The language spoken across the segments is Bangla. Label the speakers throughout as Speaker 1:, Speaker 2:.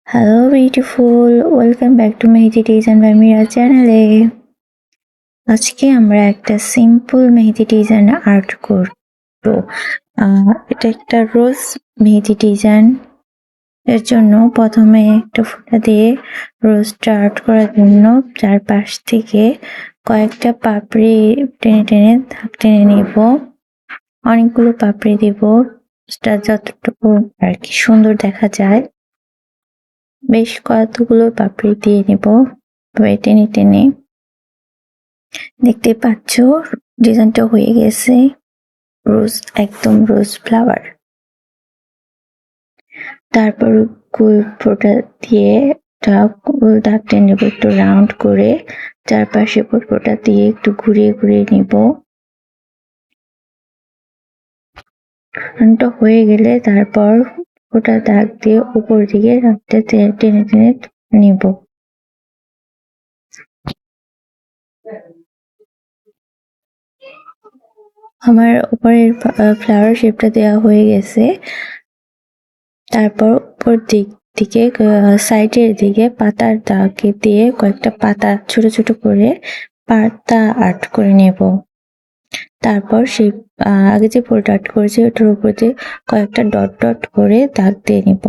Speaker 1: Hello beautiful, welcome back to Mehdi Design by Mira চ্যানেলে। আজকে আমরা একটা সিম্পল মেহেদি ডিজাইন আর্ট করব। এটা একটা রোজ মেহেদি ডিজাইন। এর জন্য প্রথমে একটা ফুটা দিয়ে রোজটা আর্ট করার জন্য চারপাশ থেকে কয়েকটা পাপড়ি টেনে টেনে ধাপ টেনে নিব। অনেকগুলো পাপড়ি দিব, যতটুকু আর কি সুন্দর দেখা যায়। বেশ কতগুলো পাপড়ি দিয়ে নিব টেনে টেনে। দেখতে পাচ্ছ ডিজাইনটা হয়ে গেছে রোজ, একদম রোজ ফ্লাওয়ার। তারপর গোল ফোঁটা দিয়ে গোল দাগ টেনে নেব একটু রাউন্ড করে, চারপাশে ফোঁটা দিয়ে একটু ঘুরিয়ে ঘুরিয়ে নিব। হয়ে গেলে তারপর ফোঁটা দাগ দিয়ে উপর দিকে রাখতে টেনে টেনে নিব। আমার উপরের ফ্লাওয়ার শেপটা দেওয়া হয়ে গেছে। তারপর উপর দিকে সাইডের দিকে পাতার দাগ দিয়ে কয়েকটা পাতা ছোট ছোট করে পাতা আর্ট করে নেব। তারপর সেই আগে যে ফুলটা আর্ট করেছি ওটার উপর দিয়ে কয়েকটা ডট ডট করে দাগ দিয়ে নিব।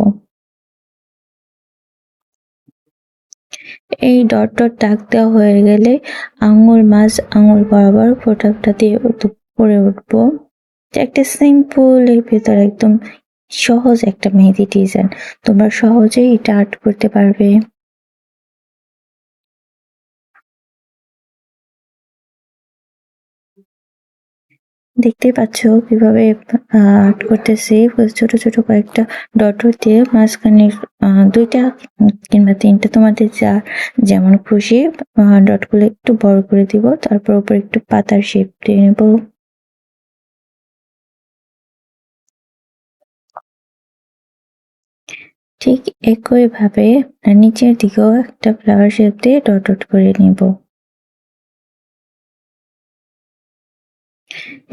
Speaker 1: এই ডট ডট দাগ দেওয়া হয়ে গেলে আঙুল বরাবর ফোঁটা দিয়ে উপরে উঠবো। একটা সিম্পল এর ভেতর একদম সহজ একটা মেহেদি ডিজাইন, তোমরা সহজেই এটা আর্ট করতে পারবে। দেখতে পাচ্ছ কিভাবে আর্ট করতেছি। ছোট ছোট কয়েকটা ডট দিয়ে মাঝখানে দুইটা কিংবা তিনটা, তোমাদের যেমন খুশি ডটগুলো একটু বড় করে দিব। তারপর উপর একটু পাতার শেপ দিয়ে নেব। ঠিক একই ভাবে নিচের দিকেও একটা ফ্লাওয়ার শেপ দিয়ে ডট ডট করে নিব।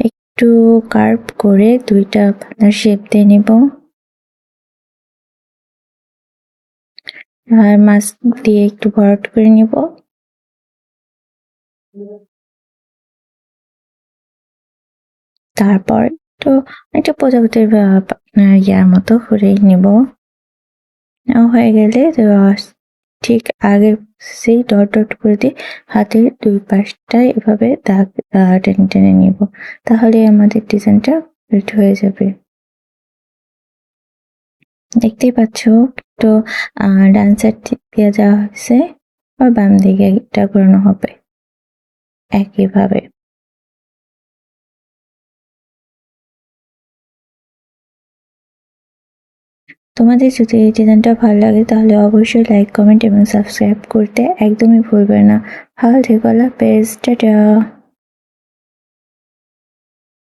Speaker 1: একটু কার্ভ করে দুইটা পাতার শেপ দিয়ে নিব। আর মাছ দিয়ে একটু ভরাট করে নিব। তারপর একটু একটা প্রজাপতির ইয়ার মতো করে নিব। হয়ে গেলে ঠিক আগে সেই ডট ডট করে দিয়ে হাতের দুই পাশটায় এভাবে দাগ টেনে টেনে নিব। তাহলে আমাদের ডিজাইনটা কমপ্লিট হয়ে যাবে। দেখতেই পাচ্ছ তো ডান সাইড দিয়ে যাওয়া হয়েছে, আর বাম দিকে এটা ঘোরানো হবে একইভাবে। তোমাদের যদি এই ডিজাইনটা ভালো লাগে তাহলে অবশ্যই লাইক, কমেন্ট এবং সাবস্ক্রাইব করতে একদমই ভুলবে না। ভালো থেকো, আল্লাহ হাফেজ, টাটা।